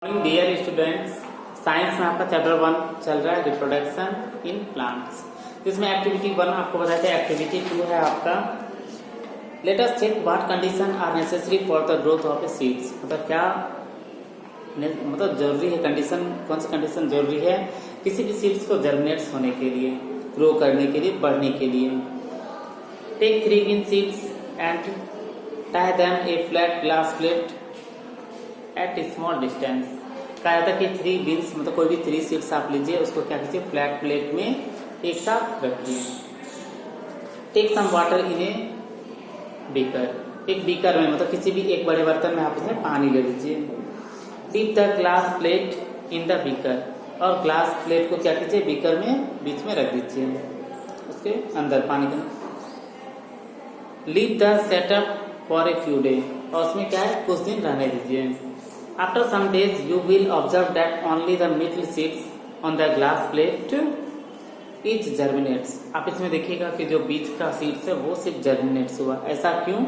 Dear students, science में आपका chapter 1 चल रहा है रिप्रोडक्शन इन प्लांट्स। जिसमें एक्टिविटी 1 आपको बताया था, एक्टिविटी 2 है आपका let us check what condition are necessary for the growth of a seeds. मतलब क्या जरूरी है कंडीशन, कौन सी कंडीशन जरूरी है किसी भी सीड्स को जर्मिनेट्स होने के लिए, ग्रो करने के लिए, बढ़ने के लिए। Take 3 green seeds and tie them a flat glass plate at small distance. कहा जाता है कि 3 बीन्स मतलब कोई भी 3 सीड्स आप लीजिए, उसको क्या कीजिए फ्लैट प्लेट में एक साथ रखिए। Take some water in a beaker, एक बीकर में मतलब किसी भी एक बड़े बर्तन में आप उसमें पानी ले लीजिए। Dip the glass plate in the beaker, और ग्लास प्लेट को क्या कीजिए बीकर में बीच में रख दीजिए, उसके अंदर पानी का। Leave the setup for a few day, और उसमें क्या है कुछ दिन रहने दीजिए। After some days, you will observe that only the middle seeds on the glass plate each germinates. आप इसमें देखिएगा कि जो बीच का सीड्स है वो सिर्फ जर्मिनेट्स हुआ। ऐसा क्यों?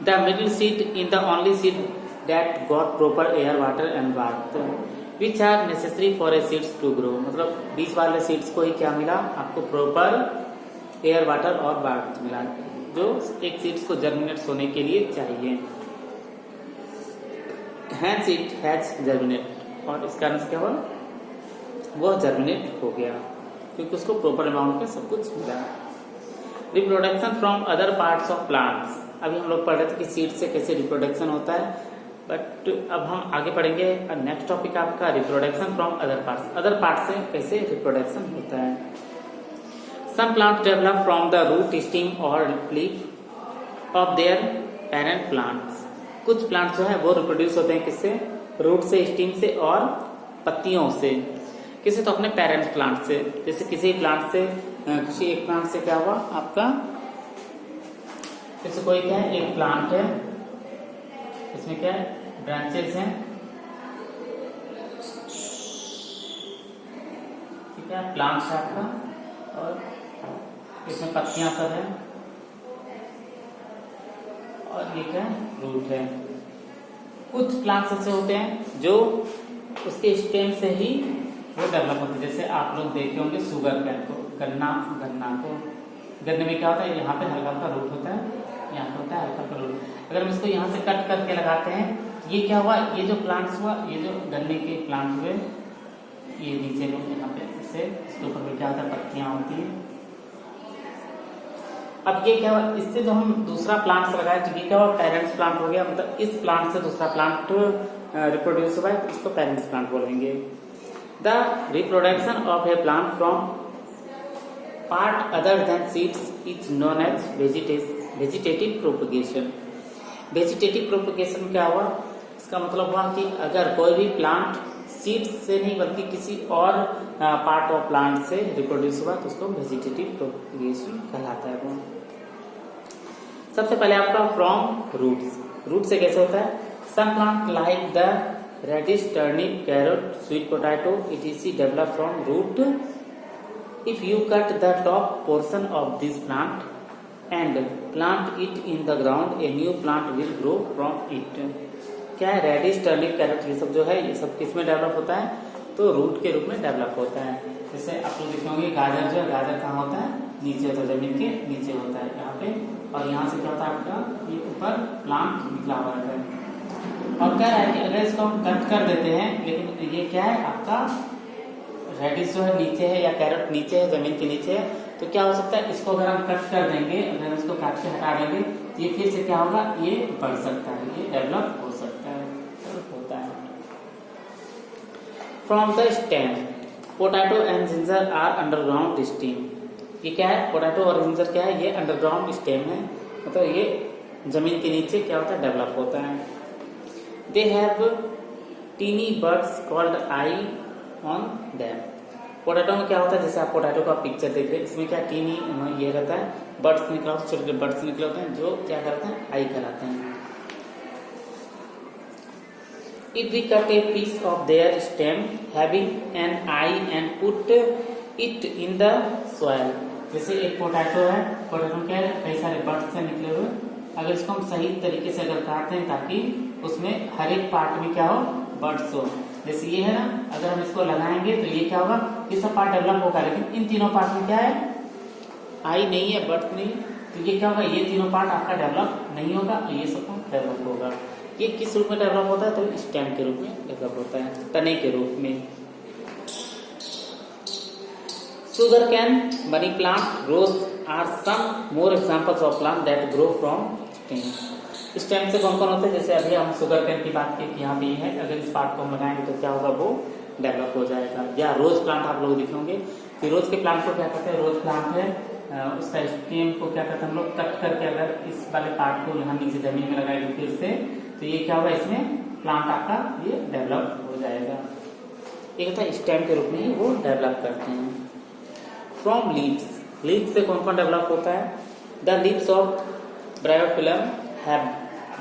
The middle seed in the only seed that got proper air, water and warmth, which are necessary for a seeds to grow. मतलब बीच वाले सीड्स को ही क्या मिला आपको? प्रॉपर एयर, वाटर और वार्मथ मिला, जो एक सीड्स को जर्मिनेट्स होने के लिए चाहिए। Hence it has germinate, और इस कारण से क्या हुआ वो जर्मिनेट हो गया क्योंकि उसको प्रॉपर अमाउंट में सब कुछ मिला। Reproduction from other parts of plants, अभी हम लोग पढ़ रहे थे कि सीड से कैसे रिप्रोडक्शन होता है, बट अब हम आगे पढ़ेंगे नेक्स्ट टॉपिक आपका reproduction from other parts. Other part से कैसे रिप्रोडक्शन होता है। Some plant develop from the root, stem और leaf of their parent plants. कुछ प्लांट जो है वो रिप्रोड्यूस होते हैं किससे? रूट से, स्टीम से और पत्तियों से। किसे? तो अपने पेरेंट प्लांट से। जैसे किसी प्लांट से, किसी एक प्लांट से क्या हुआ आपका, जैसे कोई क्या है एक प्लांट है, इसमें क्या है ब्रांचेस हैं, ठीक है प्लांट है आपका, और इसमें पत्तियां सब है, और ये क्या रूट है। कुछ प्लांट्स ऐसे होते हैं जो उसके स्टेम से ही वो डेवलप होते हैं। जैसे आप लोग देखे होंगे शुगर कैन को, गन्ना को, गन्ने में क्या होता है यहाँ पे हल्का हल्का रूट होता है, यहाँ पे होता है हल्का हल्का रूट। अगर हम इसको यहाँ से कट करके लगाते हैं, ये क्या हुआ, ये जो प्लांट्स हुआ, ये जो गन्ने के प्लांट हुए, ये नीचे में यहाँ पे इससे इसके ऊपर में क्या होता है पत्तियां होती है। अब ये क्या हुआ, इससे जो हम दूसरा प्लांट लगाए तो ये क्या हुआ पेरेंट्स प्लांट हो गया। मतलब इस प्लांट से दूसरा प्लांट रिप्रोड्यूस हुआ है, इसको पेरेंट्स प्लांट बोलेंगे। The reproduction of a plant from part other than seeds is known as vegetative propagation. Vegetative propagation क्या हुआ, इसका मतलब हुआ कि अगर कोई भी प्लांट सीड्स से नहीं बल्कि किसी और पार्ट ऑफ प्लांट से रिप्रोड्यूस हुआ तो उसको वेजिटेटिव प्रोपगेशन कहलाता है वो। सबसे पहले आपका फ्रॉम रूट्स, रूट से कैसे होता है? Some plant like the radish, turnip, carrot, sweet potato etc develop from root. If you cut the top portion of this plant and plant it in the ground, a new plant will grow from it. क्या है reddish, turnip, carat ये सब जो है ये सब किस में डेवलप होता है? तो रूट के रूप में डेवलप होता है। जैसे आप लोग देखे होंगे गाजर जो है, गाजर कहाँ होता है? नीचे होता है, जमीन के नीचे होता है यहाँ पे, और यहाँ से क्या होता है आपका ये ऊपर प्लांट निकला हुआ है। और कह रहा है कि अगर इसको हम कट कर देते हैं, लेकिन ये क्या है आपका रेडिश जो है नीचे है या कैरेट नीचे है, जमीन के नीचे है, तो क्या हो सकता है इसको अगर हम कट कर देंगे, अगर इसको काट के हटा देंगे तो ये फिर से क्या होगा, ये बढ़ सकता है, ये डेवलप हो सकता है, होता है। From the stem, potato and ginger are underground stem. ये क्या है? पोटैटो और जिंजर क्या है? ये अंडरग्राउंड स्टेम है, मतलब ये जमीन के नीचे क्या होता है डेवलप होता है। They have tiny birds called eye on them. Potato में क्या होता है, जैसे आप पोटैटो का पिक्चर देख रहे हैं, इसमें क्या टीनी ये रहता है, बर्ड्स निकला होता है, छोटे छोटे बर्ड्स निकले होते हैं जो क्या करते हैं आई कहलाते हैं। If we cut a piece of their stem having an eye and put it in the soil, जैसे एक पोटैटो है, पोटैटो क्या है कई सारे बर्ड्स से निकले हुए, अगर इसको हम सही तरीके से अगर काटते हैं ताकि उसमें हर एक पार्ट में क्या हो बर्ड्स हो, जैसे ये है ना, अगर हम इसको लगाएंगे तो ये क्या होगा, ये सब पार्ट डेवलप होगा, लेकिन इन तीनों पार्ट में क्या है, आई नहीं है, बर्थ नहीं, तो ये क्या होगा, ये तीनों पार्ट आपका डेवलप नहीं होगा, तो ये सब डेवलप होगा। ये किस रूप में डेवलप होता है, तो स्टेम के रूप में डेवलप होता है, तने के रूप में। Sugar cane, money plant, rose are some more examples of plant that grow from stem. Stem से कौन कौन होते हैं, जैसे अभी हम शुगर कैन की बात की, यहाँ पे है, अगर इस पार्ट को हम लगाएंगे तो क्या होगा, वो डेवलप हो जाएगा। या रोज प्लांट आप लोग दिखेंगे कि रोज के प्लांट को क्या कहते हैं, रोज प्लांट है, उसका स्टेम को क्या कहते हैं हम लोग, कट करके अगर इस वाले पार्ट को यहाँ नीचे जमीन में लगाएंगे फिर से, तो ये क्या होगा, इसमें प्लांट आपका ये डेवलप हो जाएगा। ये कहता है स्टेम के रूप में ही वो डेवलप करते हैं। फ्रॉम लीव्स, लीव्स से कौन कौन डेवलप होता है, the leaves of bryophyllum have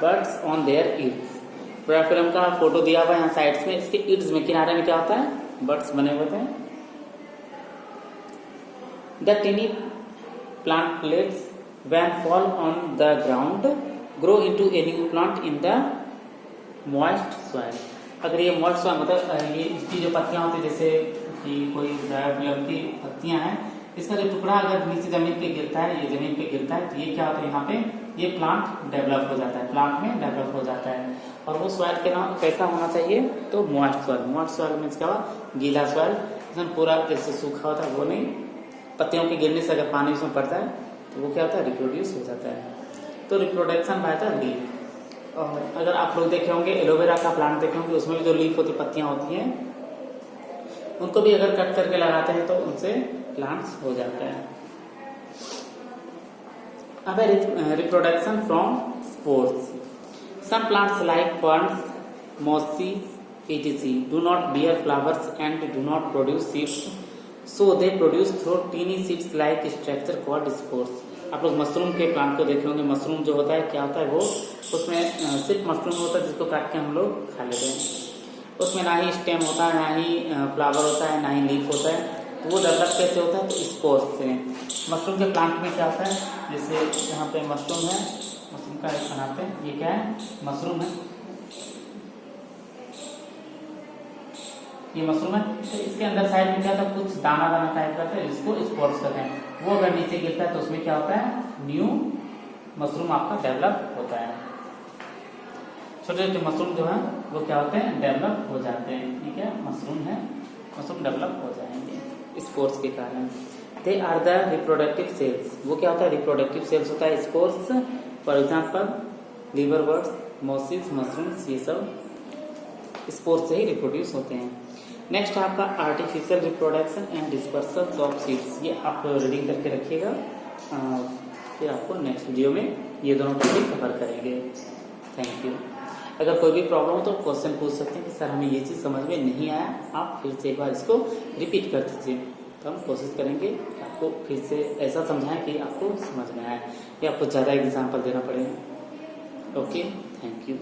birds on their ईड्स। Bryophyllum का फोटो दिया हुआ है यहाँ साइड्स में, इसके ईड्स में किनारे में क्या होता है, बर्ड्स बने हुए हैं। The टिनी plantlets when fall on the ground grow into a new plant in the moist soil। अगर ये moist soil मतलब ये इसकी जो पत्तियां होती है, जैसे कि कोई ब्रायोफिलम की पत्तियां हैं, इसका जो टुकड़ा अगर नीचे जमीन पे गिरता है, ये जमीन पे गिरता है, तो ये क्या होता है, यहाँ पे ये प्लांट डेवलप हो जाता है, प्लांट में डेवलप हो जाता है। और वो सॉइल के नाम कैसा होना चाहिए, तो moist soil. Moist soil means क्या हुआ, गीला सॉइल, इसमें पूरा जैसे सूखा होता है वो नहीं, पत्तियों के गिरने से अगर पानी उसमें पड़ता है तो वो क्या होता है, रिप्रोड्यूस हो जाता है। तो रिप्रोडक्शन बाय द लीफ। और अगर आप लोग देखे होंगे एलोवेरा का प्लांट देखे होंगे, उसमें भी जो लीफ होती पत्तियां होती हैं, उनको भी अगर कट करके लगाते हैं तो उनसे प्लांट्स हो जाता है। अब reproduction from spores. Some plants like ferns, mosses etc do not bear flowers and do not produce seeds, so they produce through teeny seeds like structure called spores। आप लोग मशरूम के प्लांट को देखे होंगे, मशरूम जो होता है क्या होता है, वो उसमें सिर्फ मशरूम होता है जिसको काट के हम लोग खा लेते हैं। उसमें ना ही स्टेम होता है, ना ही फ्लावर होता है, ना ही लीफ होता है। तो वो डेवलप कैसे होता है, तो स्पोर्स से। मशरूम के प्लांट में क्या होता है, जैसे यहाँ पे मशरूम है, मशरूम का एक बनाते हैं, ये क्या है, मशरूम है, ये मशरूम है, तो इसके अंदर साइड में क्या था, कुछ दाना दाना टाइप का था, इसको स्पोर्स कहते हैं। वो अगर नीचे गिरता है तो उसमें क्या होता है, न्यू मशरूम आपका डेवलप होता है। छोटे छोटे मशरूम जो है वो क्या होते हैं, डेवलप हो जाते हैं। ठीक है, मशरूम है, मशरूम डेवलप हो जाएंगे स्पोर्स के कारण। They are the reproductive cells. वो क्या होता है, रिप्रोडक्टिव सेल्स होता है spores. For example liver birds, mosses, mushrooms, ये सब स्पोर्स से ही रिप्रोड्यूस होते हैं। नेक्स्ट आपका artificial reproduction and dispersion of seeds. ये आप रीडिंग करके रखिएगा, फिर आपको नेक्स्ट वीडियो में ये दोनों टॉपिक कवर करेंगे। Thank you. अगर कोई भी प्रॉब्लम हो तो क्वेश्चन पूछ सकते हैं कि सर हमें ये चीज़ समझ में नहीं आया, आप फिर से एक बार इसको रिपीट कर दीजिए, तो हम कोशिश करेंगे आपको फिर से ऐसा समझाएं कि आपको समझ में आए, या आपको ज़्यादा एग्जाम्पल देना पड़ेगा। Okay, thank you.